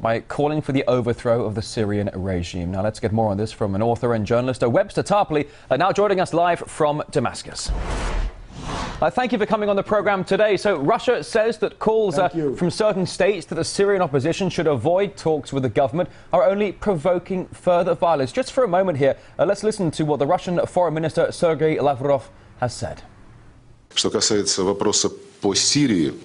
by calling for the overthrow of the Syrian regime. Now let's get more on this from an author and journalist, Webster Tarpley, now joining us live from Damascus. Thank you for coming on the program today. So Russia says that calls from certain states that the Syrian opposition should avoid talks with the government are only provoking further violence. Just for a moment here, let's listen to what the Russian Foreign Minister Sergei Lavrov has said.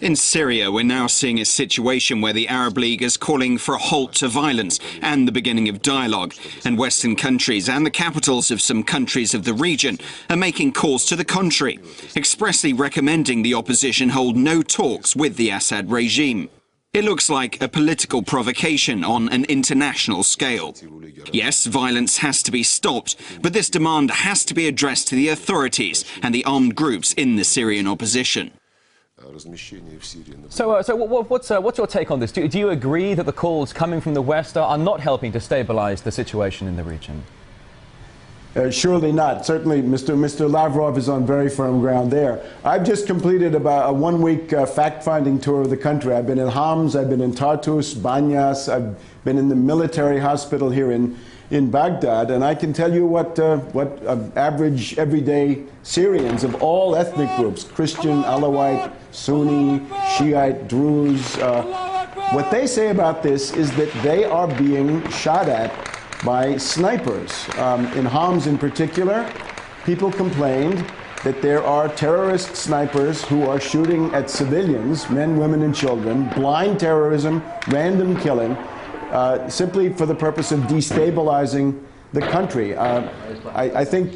In Syria, we're now seeing a situation where the Arab League is calling for a halt to violence and the beginning of dialogue. And Western countries and the capitals of some countries of the region are making calls to the contrary, expressly recommending the opposition hold no talks with the Assad regime. It looks like a political provocation on an international scale. Yes, violence has to be stopped, but this demand has to be addressed to the authorities and the armed groups in the Syrian opposition. So what's your take on this? Do you agree that the calls coming from the West are not helping to stabilize the situation in the region? Surely not. Certainly, Mr. Lavrov is on very firm ground there. I've just completed about a one-week fact-finding tour of the country. I've been in Homs, I've been in Tartus, Banyas, I've been in the military hospital here in Baghdad, and I can tell you what average, everyday Syrians of all ethnic groups, Christian, Alawite, Sunni, Shiite, Druze, what they say about this is that they are being shot at by snipers. In Homs in particular, people complained that there are terrorist snipers who are shooting at civilians, men, women, and children, blind terrorism, random killing, simply for the purpose of destabilizing the country. I think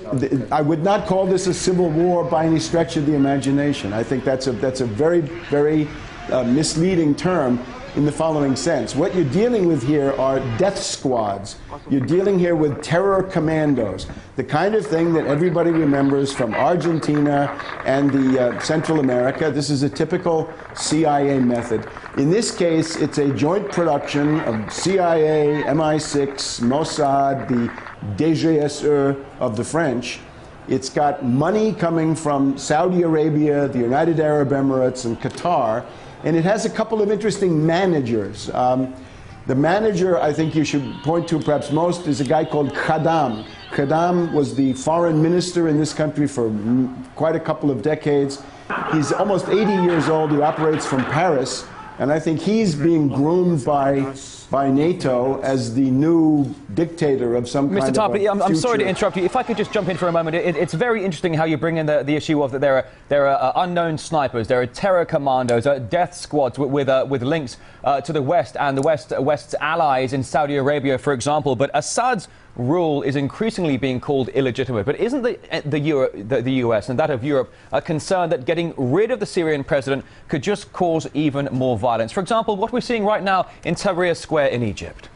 I would not call this a civil war by any stretch of the imagination. I think that's a very, very misleading term in the following sense. What you're dealing with here are death squads. You're dealing here with terror commandos, the kind of thing that everybody remembers from Argentina and the Central America. This is a typical CIA method. In this case, it's a joint production of CIA, MI6, Mossad, the DGSE of the French. It's got money coming from Saudi Arabia, the United Arab Emirates, and Qatar. And it has a couple of interesting managers. The manager I think you should point to perhaps most is a guy called Khaddam. Khaddam was the foreign minister in this country for quite a couple of decades. He's almost 80 years old. He operates from Paris. And I think he's being groomed by NATO as the new dictator of some kind of Mr. Tarpley, I'm sorry to future. interrupt you. If I could just jump in for a moment. It's very interesting how you bring in the issue of that there are unknown snipers, there are terror commandos, death squads with links to the West and the West's allies in Saudi Arabia, for example. But Assad's rule is increasingly being called illegitimate. But isn't the US and that of Europe concerned that getting rid of the Syrian president could just cause even more violence? For example, what we're seeing right now in Tahrir Square in Egypt.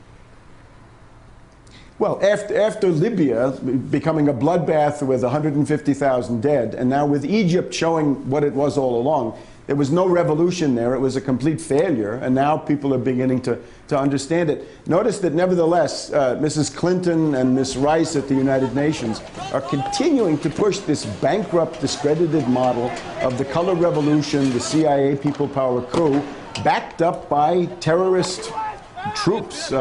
Well, after Libya becoming a bloodbath with 150,000 dead, and now with Egypt showing what it was all along, there was no revolution there. It was a complete failure, and now people are beginning to understand it. Notice that nevertheless, Mrs. Clinton and Ms. Rice at the United Nations are continuing to push this bankrupt, discredited model of the color revolution, the CIA people power coup, backed up by terrorist troops,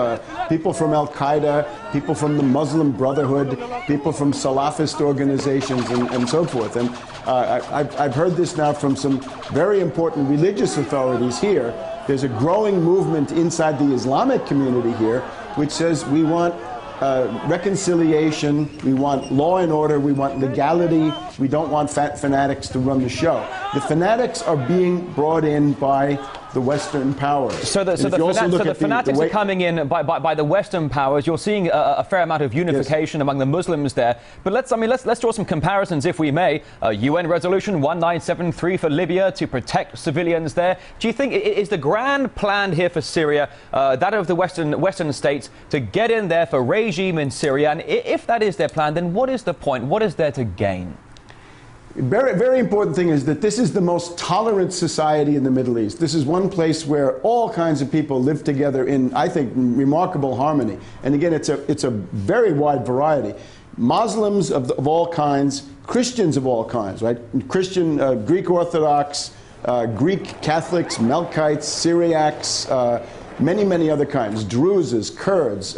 people from Al-Qaeda, people from the Muslim Brotherhood, people from Salafist organizations, and so forth. And I've heard this now from some very important religious authorities here. There's a growing movement inside the Islamic community here which says we want reconciliation, we want law and order, we want legality, we don't want fanatics to run the show. The fanatics are being brought in by the Western powers. So the fanatics are coming in by the Western powers. You're seeing a fair amount of unification among the Muslims there. But let's draw some comparisons, if we may. UN Resolution 1973 for Libya to protect civilians there. Do you think is the grand plan here for Syria that of the Western states to get in there for regime in Syria? And if that is their plan, then what is the point? What is there to gain? Very, very important thing is that this is the most tolerant society in the Middle East. This is one place where all kinds of people live together in, I think, remarkable harmony. And again, it's a very wide variety. Muslims of all kinds, Christians of all kinds, right? Christian, Greek Orthodox, Greek Catholics, Melkites, Syriacs, many, many other kinds, Druzes, Kurds,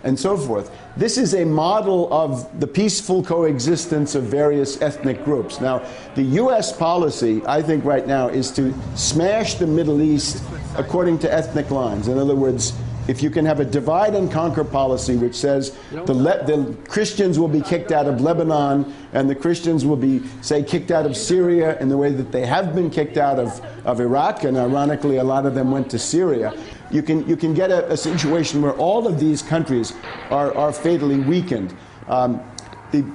and so forth. This is a model of the peaceful coexistence of various ethnic groups. Now, the U.S. policy, I think right now, is to smash the Middle East according to ethnic lines. In other words, if you can have a divide and conquer policy which says the Christians will be kicked out of Lebanon and the Christians will be, say, kicked out of Syria in the way that they have been kicked out of Iraq, and ironically a lot of them went to Syria, you can get a situation where all of these countries are fatally weakened. The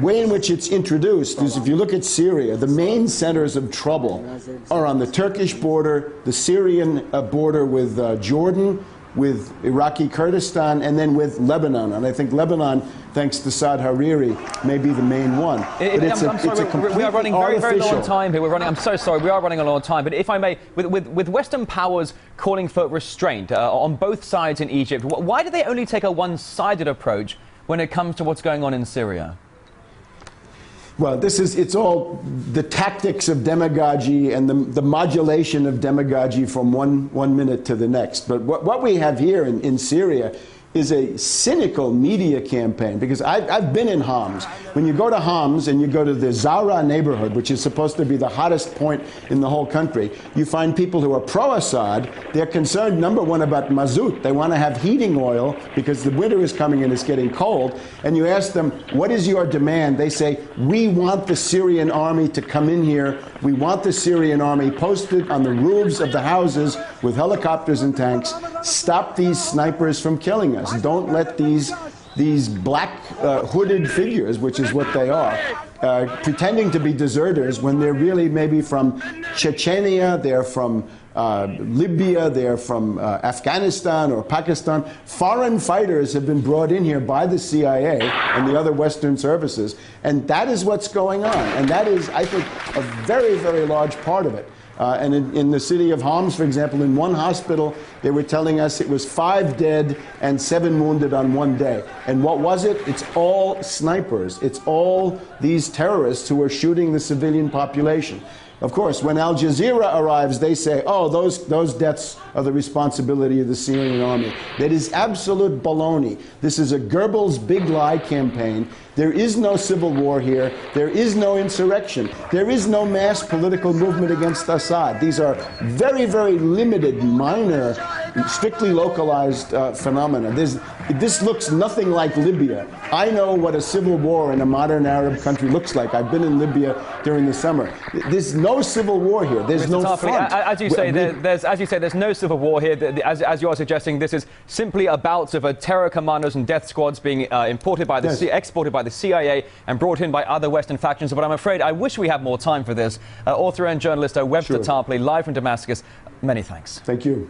way in which it's introduced is, if you look at Syria, the main centers of trouble are on the Turkish border, the Syrian border with Jordan, with Iraqi Kurdistan, and then with Lebanon. And I think Lebanon, thanks to Saad Hariri, may be the main one. I'm sorry, we are running very low on time here. I'm so sorry, we are running a long time. But if I may, with Western powers calling for restraint on both sides in Egypt, why do they only take a one-sided approach when it comes to what's going on in Syria? Well, it's all the tactics of demagogy and the modulation of demagogy from one minute to the next. But what we have here in Syria is a cynical media campaign, because I've been in Homs. When you go to Homs and you go to the Zahra neighborhood, which is supposed to be the hottest point in the whole country, you find people who are pro-Assad. They're concerned, number one, about mazout. They want to have heating oil because the winter is coming and it's getting cold. And you ask them, what is your demand? They say, we want the Syrian army to come in here. We want the Syrian army posted on the roofs of the houses with helicopters and tanks. Stop these snipers from killing us. Don't let these black hooded figures, which is what they are, pretending to be deserters when they're really maybe from Chechnya, they're from Libya, they're from Afghanistan or Pakistan. Foreign fighters have been brought in here by the CIA and the other Western services, and that is what's going on. And that is, I think, a very, very large part of it. And in the city of Homs, for example, in one hospital, they were telling us it was 5 dead and 7 wounded on one day. And what was it? It's all snipers. It's all these terrorists who are shooting the civilian population. Of course, when Al Jazeera arrives, they say, oh, those deaths are the responsibility of the Syrian army. That is absolute baloney. This is a Goebbels big lie campaign. There is no civil war here. There is no insurrection. There is no mass political movement against Assad. These are very, very limited, minor, strictly localized phenomena. This looks nothing like Libya. I know what a civil war in a modern Arab country looks like. I've been in Libya during the summer. There's no civil war here. There's no front. As you say, there's no civil war here. As you are suggesting, this is simply a bout of terror commandos and death squads being exported by the CIA and brought in by other Western factions. But I'm afraid I wish we had more time for this. Author and journalist Webster Tarpley, live from Damascus. Many thanks. Thank you.